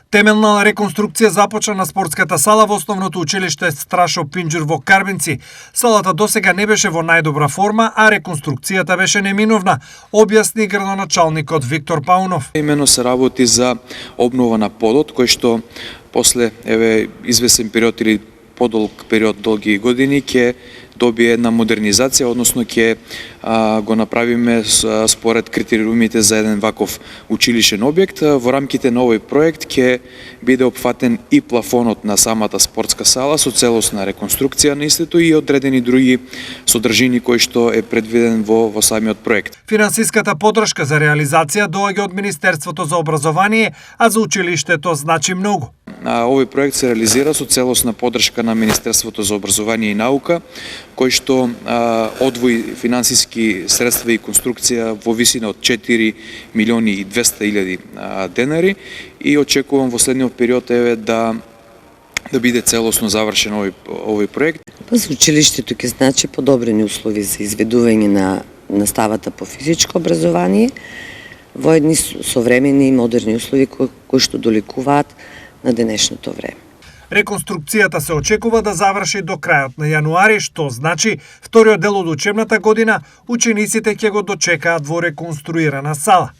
Темелна реконструкција започна на спортската сала во основното училиште Страшо Пинџур во Карбинци. Салата досега не беше во најдобра форма, а реконструкцијата беше неминовна, објасни градоначалникот Виктор Паунов. Имено се работи за обнова на подот, кој што после извесен период или подолг период, долги години, ќе добие една модернизација, односно ќе го направиме според критериумите за еден ваков училишен објект. Во рамките на овој проект ќе биде опфатен и плафонот на самата спортска сала со целосна реконструкција на истото и одредени други содржини кои што е предвиден во самиот проект. Финансиската поддршка за реализација доаѓа од Министерството за образование, а за училиштето значи многу. Овој проект се реализира со целосна поддршка на Министерството за образование и наука, кој што одвои финансиски средства и конструкција во висина од 4.200.000 денари и очекувам во следниот период да биде целосно завршен овој проект. За училиштето ќе значи подобрени услови за изведување на наставата по физичко образование во едни современи и модерни услови кои што доликуваат на денешното време. Реконструкцијата се очекува да заврши до крајот на јануари, што значи вториот дел од учебната година учениците ќе го дочекаат во реконструирана сала.